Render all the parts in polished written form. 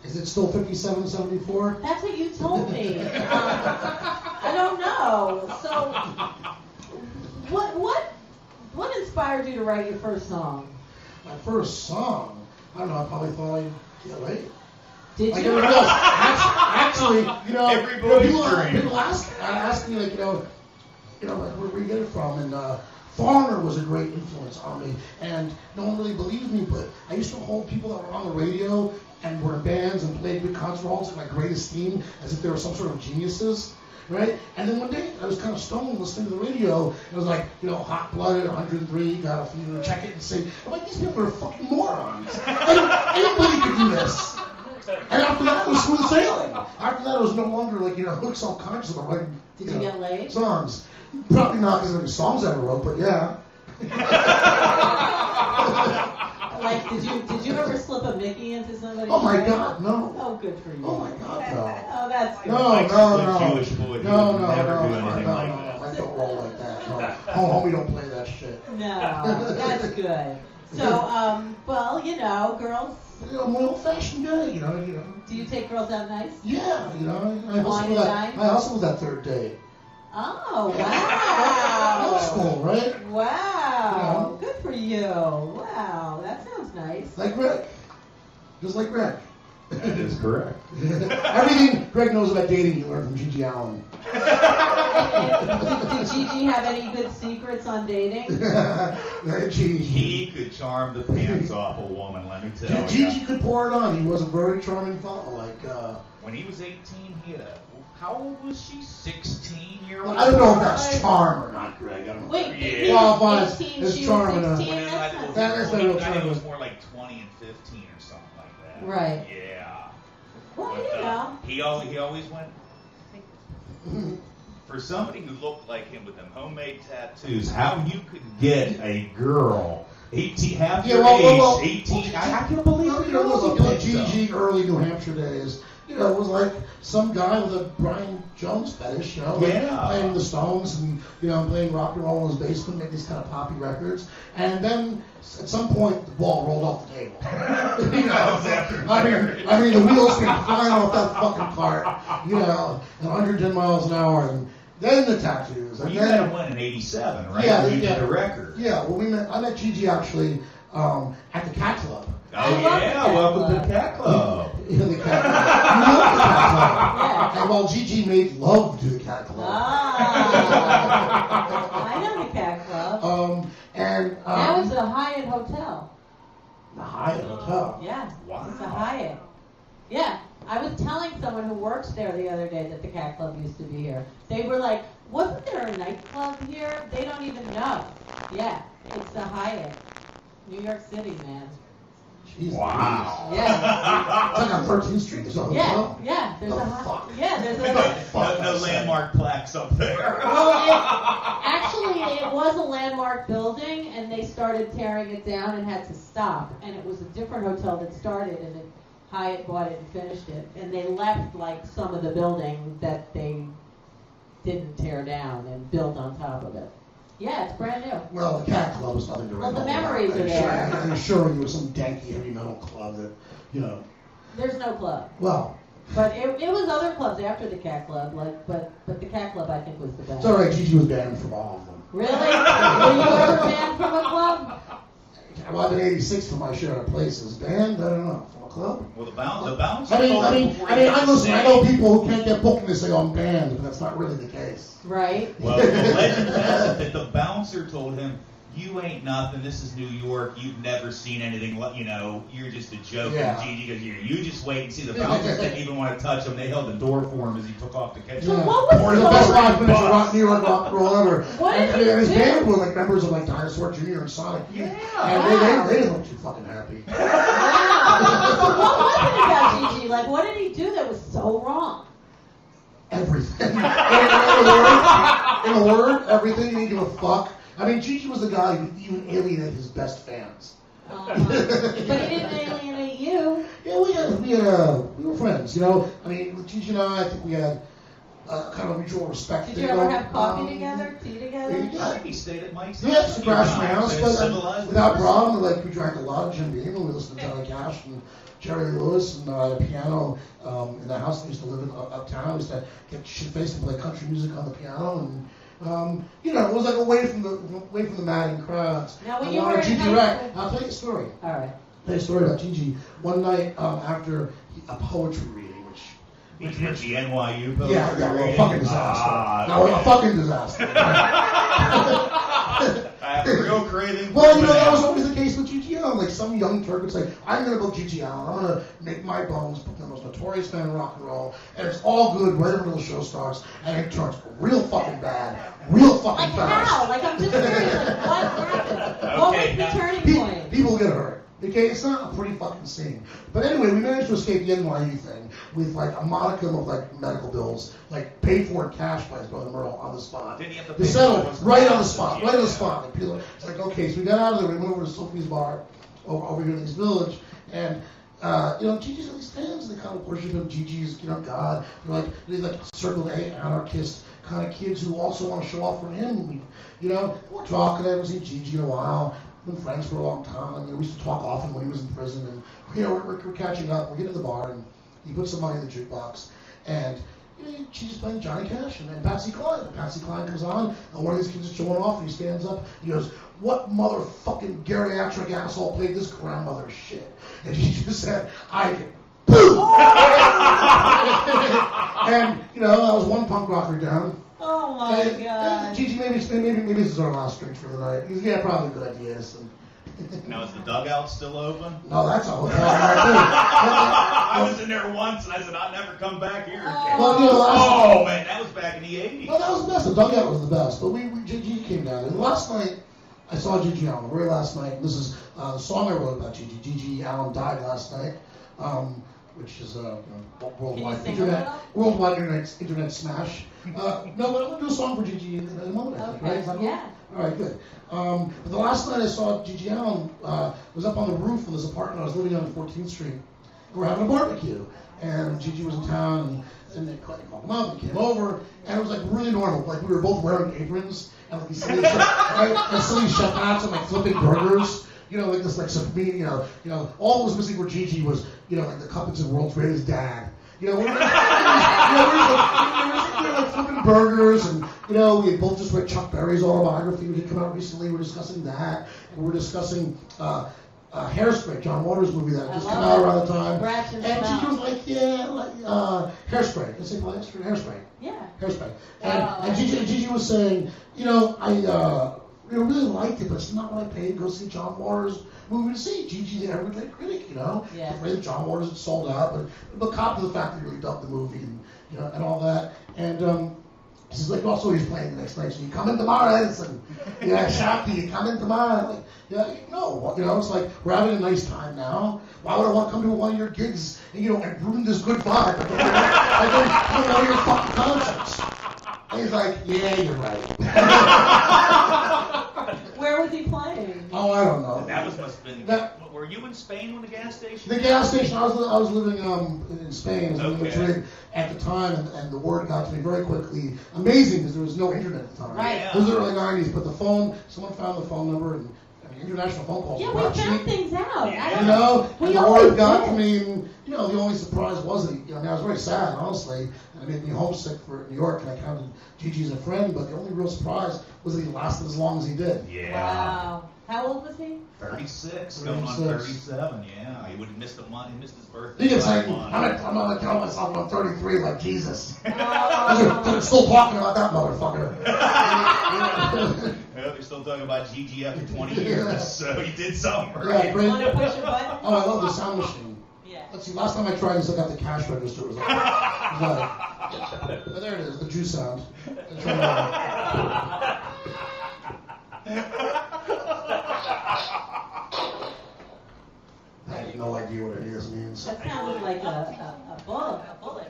Is it still 5774? That's what you told me. I don't know. So, what inspired you to write your first song? My first song? I don't know, I probably thought I'd get laid. Did like you? everybody else. Actually, people ask me, like, like, where you get it from? And Foreigner was a great influence on me. And no one really believes me, but I used to hold people that were on the radio and were in bands and played big concert halls in my great esteem as if they were some sort of geniuses. Right? And then one day, I was kind of stoned listening to the radio. It was like, hot-blooded, 103, got a fever, check it and say, I'm like, these people are fucking morons. Anybody could do this. And after that, it was smooth sailing. After that, it was no longer like, hook self-conscious about writing Did you get laid? Songs. Probably not because of the songs I ever wrote, but yeah. Like, did you ever slip a MiKe into somebody? Oh my God, no. Oh, good for you. Oh my God, no. Oh, that's good. No. Jewish boy, No. never do anything like I that. don't roll like that. No. Homie, don't play that shit. No, that's good. So, girls. More old-fashioned guy, Do you take girls out nice? Yeah, I hustle with that third date. Oh, wow. That's cool, right? Wow. Good for you. Wow, that sounds nice. Like Greg. Just like Greg. That is correct. Everything Greg knows about dating, you learned from Gigi Allen. Did Gigi have any good secrets on dating? He could charm the pants off a woman, let me tell you. Gigi could pour it on. He was a very charming fellow. When he was 18, he had how old was she? 16-year-old? I don't know if that's charm or not, Greg. I don't know. Wait, qualifies 18, as she charm was 16? enough. That's not real I think charm. it was more like 20 and 15 or something like that. Right. Yeah. Well, But, he always went, for somebody who looked like him with them homemade tattoos, how you could get a girl 18, half your age, 18, I can't believe it. It was like Gigi early New Hampshire days. It was like some guy with a Brian Jones fetish, playing the Stones and, playing rock and roll in his basement, making these kind of poppy records. And then at some point, the ball rolled off the table. I mean, the wheels came flying off that fucking cart, at 110 miles an hour. And then the tattoos. Well, you met him in 87, right? Yeah, you did a record. Yeah, well, I met Gigi actually at the Cat Club. Oh, yeah, welcome to the Cat Club. In the Cat Club. You love the Cat Club. Yeah. And while Gigi made love to the Cat Club. I know the Cat Club. Now it's a Hyatt Hotel. The Hyatt Hotel? Yeah. Wow. It's a Hyatt. Yeah. I was telling someone who works there the other day that the Cat Club used to be here. They were like, wasn't there a nightclub here? They don't even know. Yeah. It's the Hyatt. New York City, man. Jesus. Wow. Yeah. It's like on 13th Street. There's a hotel. Yeah. There's there's no landmark plaques up there. Well, actually, it was a landmark building, and they started tearing it down and had to stop. And it was a different hotel that started, and then Hyatt bought it and finished it. And they left, like, some of the building that they didn't tear down and built on top of it. Yeah, it's brand new. Well, the Cat Club is nothing to write Well, the home memories about. are there. I'm sure you was some danky heavy metal club that, There's no club. Well. But it was other clubs after the Cat Club, but the Cat Club, I think, was the best. It's all right, Gigi was banned from all of them. Really? Were you ever banned from a club? Well, I've been 86 for my share of places. Banned? I don't know. From a club? Well, the bouncer. I know people who can't get booked and they say, I'm banned, but that's not really the case. Right. Well, the legend has it that the bouncer told him, you ain't nothing, this is New York, you've never seen anything, you're just a joke. Yeah. And Gigi goes, you just wait and see. The bouncers didn't even want to touch him. They held the door for him as he took off the kitchen. So what was the best 5 minutes of rock, New York rock and roll ever. What did he his do? band were like members of like Dinosaur Jr. and Sonic. Yeah. And they didn't look too fucking happy. Wow. So what was it about Gigi? Like, what did he do that was so wrong? Everything. In a word, everything. He didn't give a fuck. I mean, Gigi was the guy who even alienated his best fans. But he didn't alienate you. Yeah, we were friends, I mean, with Gigi and I think we had kind of mutual respect. Did you ever have coffee together, tea together? Yeah. He stayed at Mike's Yeah, house. just crashed my house, but without person. problem. Like, we drank a lot of Jim Beam, and we listened to Johnny Cash and Jerry Lewis, and I had a piano in the house. I used to live in uptown. I used to get shit-faced and play country music on the piano, and it was like away from the madding crowds. Now, when I you wanted were in Gigi high Rack. school- I'll tell you a story. All right. I'll tell you a story about Gigi. One night after a poetry reading, which The NYU poetry yeah, well, reading. fucking disaster. Okay. A fucking disaster. I have a real craving. Well, that was always the case with Gigi Allen. Like, some young Turk would say, I'm going to book Gigi Allen. I'm going to make my bones, book the most notorious fan in rock and roll, and it's all good right until the show starts, and it turns real fucking bad, real fucking Like fast. how? Like, I'm just curious, like, what happened? What was the turning point? People get hurt. Okay, it's not a pretty fucking scene. But anyway, we managed to escape the NYU thing with like a modicum of like medical bills, like paid for in cash by his brother Merle on the spot. Didn't he have to They pay settled for it? right on the spot, right on the spot. Like, people, it's like, okay, so we got out of there, we went over to Sophie's bar over here in this village, and Gigi's got these fans, they kind of worship him. Gigi's, God. They're like Circle A anarchist kind of kids who also want to show off for him. We're talking, I haven't seen Gigi in a while. Been friends for a long time. We used to talk often when he was in prison, and we're catching up. We get to the bar, and he puts some money in the jukebox, and she's playing Johnny Cash and Patsy Cline. And Patsy Cline comes on, and one of these kids is showing off, and he stands up. He goes, "What motherfucking geriatric asshole played this grandmother shit?" And he just said, "I can." Boom! And that was one punk rocker down. Oh my God. Gigi, maybe this is our last drink for the night. Probably a good idea. So. Now, is the dugout still open? No, that's a hotel. I was in there once, and I said, I'll never come back here again. Well, man, that was back in the 80s. Well, that was the best. The dugout was the best. But Gigi came down. And last night, I saw Gigi Allen. The very last night. And this is the song I wrote about Gigi. Gigi Allen died last night, which is worldwide internet smash. No, but I'm going to do a song for Gigi in a moment, I think, right? Is that cool? Yeah. All right, good. But the last night I saw Gigi Allen was up on the roof of this apartment I was living on 14th Street. We were having a barbecue, and Gigi was in town, and they called him up and came over, and it was like really normal. Like, we were both wearing aprons, and like these silly chef hats and like flipping burgers. Like this, like some mean, all that was missing where Gigi was, like the Cuppets and World's Greatest Dad. We were like flipping burgers, and we had both just read Chuck Berry's autobiography, which had come out recently. We were discussing that, and we were discussing Hairspray, John Waters' movie that had just come out around the time. And Gigi was like, Hairspray. Can I say Hairspray? Yeah. Hairspray. And Gigi was saying, I really liked it, but it's not what I paid to go see John Waters' movie to see. Gigi's an everyday critic, Yeah. Afraid that John Waters had sold out, but cop to the fact that he really dubbed the movie and all that. And he's like, also he's playing the next night, so you come in tomorrow, Edison. Shakti, you come in tomorrow. No, it's like, we're having a nice time now. Why would I want to come to one of your gigs and ruin this good vibe? I don't one of your fucking concerts. And he's like, yeah, you're right. Where was he playing? Oh, I don't know. That must have been. Were you in Spain when the gas station? The gas station. I was living in Spain. I was living in Madrid at the time, and the word got to me very quickly. Amazing, because there was no internet at the time. Right. It was the early '90s, but the phone. Someone found the phone number, and international phone calls. Yeah, were we not found cheap. things out. And the word got to me, and the only surprise was that I was very sad, honestly, and it made me homesick for New York, and I counted Gigi as a friend, but the only real surprise was that he lasted as long as he did. Yeah. Wow. How old was he? 36, going on 37, yeah. He would have missed he missed his birthday. He can say, I'm not going to tell myself I'm 33 like Jesus. Oh. They're still talking about that motherfucker. Well, they're still talking about Gigi after 20 years, so he did something right. Yeah, great. Want to push a button? Oh, I love the sound machine. Yeah. Let's see, last time I tried this, I got the cash register. It was like, but there it is, the Jew sound. I have no idea what any of this means. That sounded like a bullet, right?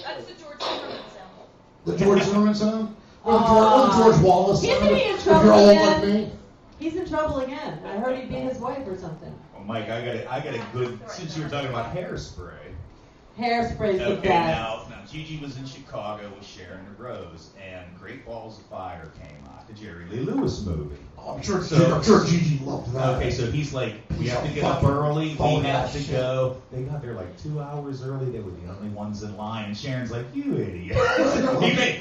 That's the George Zimmerman sound. The George Zimmerman sound? Or the George Wallace sound? Isn't he in If trouble you're old again? like me. He's in trouble again. I heard he beat his wife or something. Well, Mike, I got a good, since you were talking about Hairspray, Hairspray's the Okay, best. now Gigi was in Chicago with Sharon and Rose, and Great Balls of Fire came out, the Jerry Lee Lewis movie. Oh, I'm sure Gigi loved that. Okay, so he's like, we He's have to a get up fucking early, phone we have ass to shit. go. They got there like 2 hours early, they were the only ones in line, and Sharon's like, you idiot.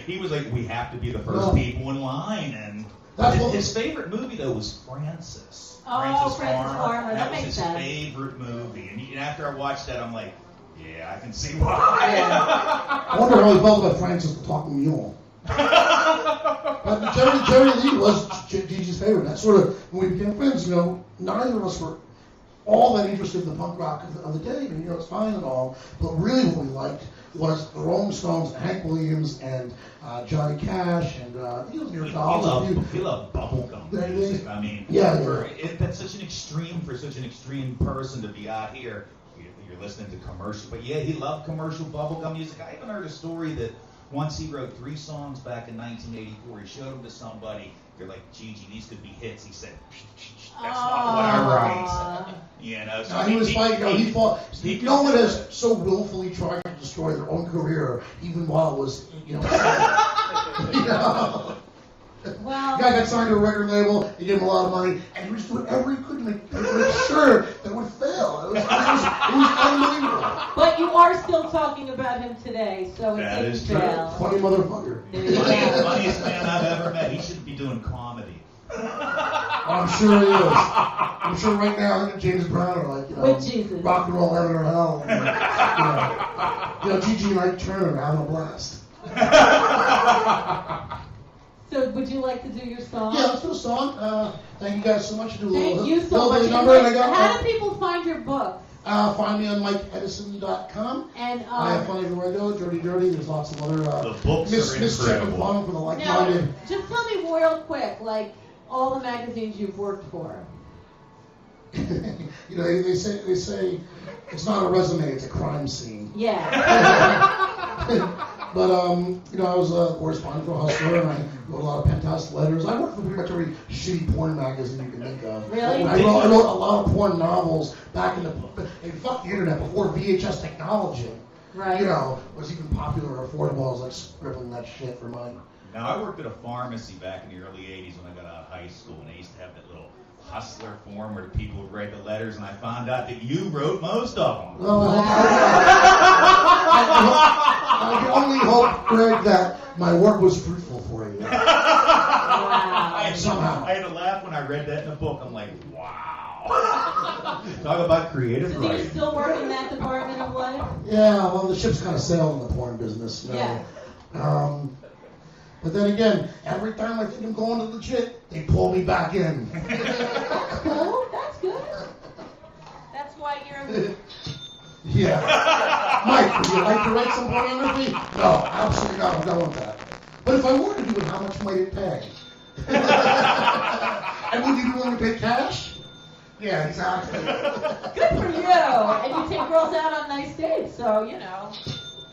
he was like, we have to be the first people in line, and his favorite movie, though, was Francis. Oh, Francis Farmer, that was makes his sense. favorite movie, and after I watched that, I'm like, yeah, I can see why. I wonder how he felt about Francis the Talking Mule. But Jerry Lee was Gigi's favorite. That's sort of, when we became friends, neither of us were all that interested in the punk rock of the day. And, it's fine and all. But really what we liked was the Rolling Stones, and Hank Williams, and Johnny Cash, and New York Dolls. He loved bubblegum music. I mean, that's such an extreme, for such an extreme person to be out here. You're listening to commercial, but yeah, he loved commercial bubblegum music. I even heard a story that once he wrote 3 songs back in 1984. He showed them to somebody. They're like, Gigi, these could be hits. He said, that's not what I write. So he was fighting. He fought. No one has so willfully tried to destroy their own career, even while it was, Well, the guy got signed to a record label. He gave him a lot of money, and he was doing whatever he could to make sure that it would fail. It was unbelievable. but you are still talking about him today, so it That didn't is true. fail. Funny motherfucker. There you go. Funniest man I've ever met. He should be doing comedy. I'm sure he is. I'm sure right now him and James Brown are like, With Jesus. rock and roll heaven or hell. Gigi and Ike Turner are having a blast. So would you like to do your song? Yeah, let's do a song. Thank you guys so much. Do a Thank little, you so little much. bit of number, and I got, How do people find your book? find me on MikeEdiSoN.com. And I have fun everywhere I go. Dirty. There's lots of other The books are mischief and incredible. fun for the now, like-minded. just tell me real quick, like all the magazines you've worked for. They say it's not a resume, it's a crime scene. Yeah. But I was a correspondent for Hustler, and I wrote a lot of penthouse letters. I worked for pretty much every shitty porn magazine you can think of. Really? I wrote a lot of porn novels back in fuck the internet, before VHS technology. Right. Was even popular or affordable. I was like scribbling that shit for mine. Now, I worked at a pharmacy back in the early 80s when I got out of high school, and they used to have that little Hustler form where the people would write the letters, and I found out that you wrote most of them. Well, I can only hope, Greg, that my work was fruitful for you. Wow. Somehow. I had to laugh when I read that in a book. I'm like, wow. Talk about creative So do you writing. still work in that department of life? Yeah, well, the ship's kind of sailed in the porn business. Yeah. But then again, every time I think I'm going to legit, they pull me back in. Cool, that's good. That's why you're Yeah. Mike, would you like to write some pornography? No, absolutely not. I'm done with that. But if I were to do it, how much might it pay? And would you be willing to pay cash? Yeah, exactly. Good for you. And you take girls out on nice dates, so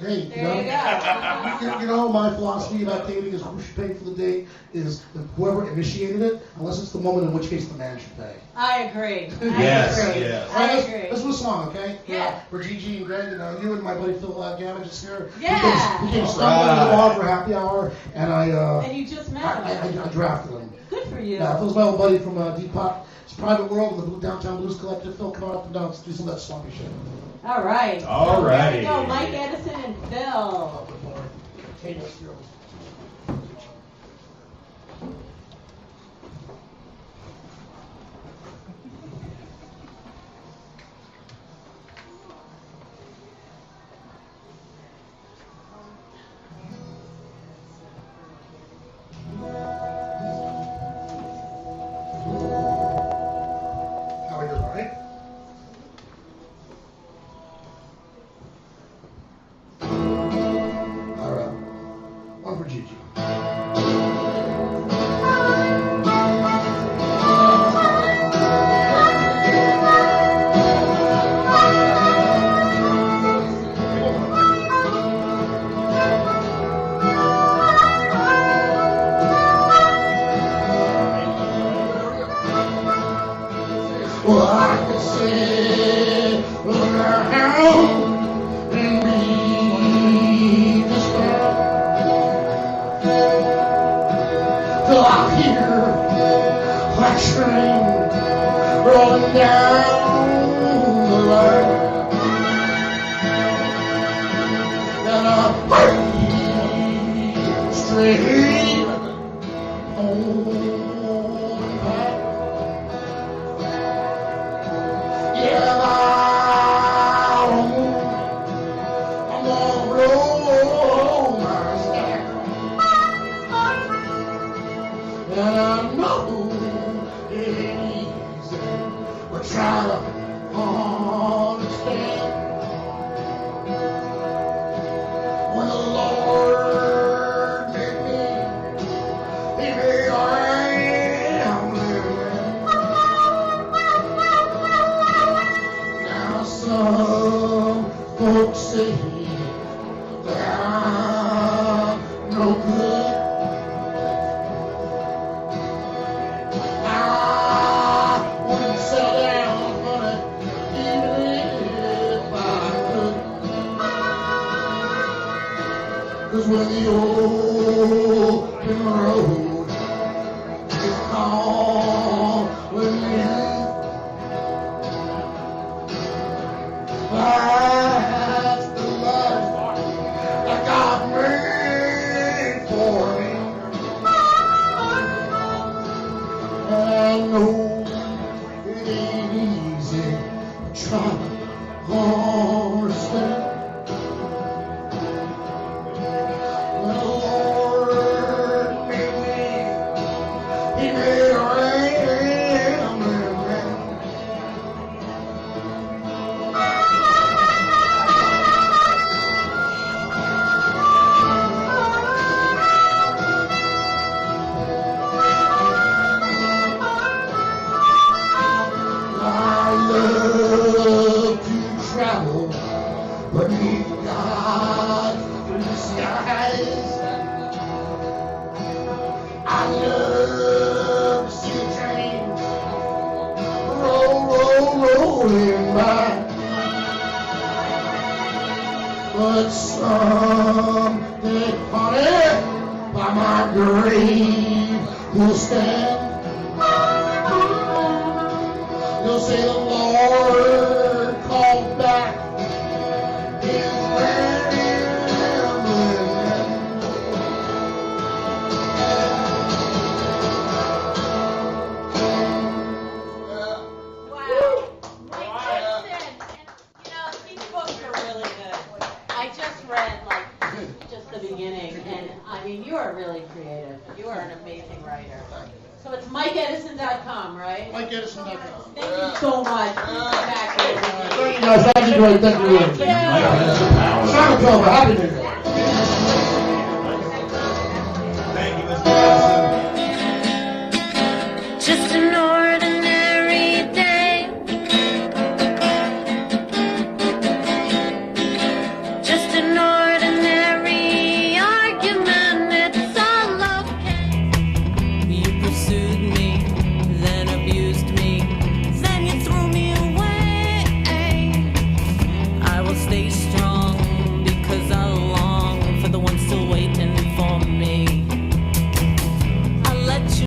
Hey, there you go. My philosophy about dating is who should pay for the date is whoever initiated it, unless it's the woman, in which case the man should pay. I agree. Yes. I agree. Let's do a song, okay? Yeah. For Gigi and Greg, and you and my buddy Phil Gamage is here. Yeah. We came stumbling in the bar for happy hour, and And you just met him. I drafted him. Good for you. Yeah, Phil's my old buddy from Depop. It's Private World and the Downtown Blues Collective. Phil, come on up and down. Let's do some of that swampy shit. All right. All righty. Here we go. Mike Edison and Phil. How are you doing, all right? All right. One for Gigi. Well, I could sit around and be down the line. And I hurry straight home back. Yeah, I'm gonna roll my stack. And I know it ain't easy, but try to understand. When the Lord made me, He made I am living. Now some folks say that I'm no good. I wouldn't settle down, honey, even if I could. 'Cause when the open road is calling me, that's the life that God made for me. I know it ain't easy trying to understand. When the Lord made me, He made a ram. I love to travel beneath God's blue skies. I love to see trains rolling by. But someday, honey, by my grave will stand. You'll say the Lord called back His remnant. Wow. Mike Edison. And, these books are really good. I just read, just the beginning, and, you are really creative. You are an amazing writer. So it's MikeEdison.com, right? MikeEdison.com. Thank you so much. Back here. Thank you guys. That's great. Thank you. Mike Edison power. Happy New Year.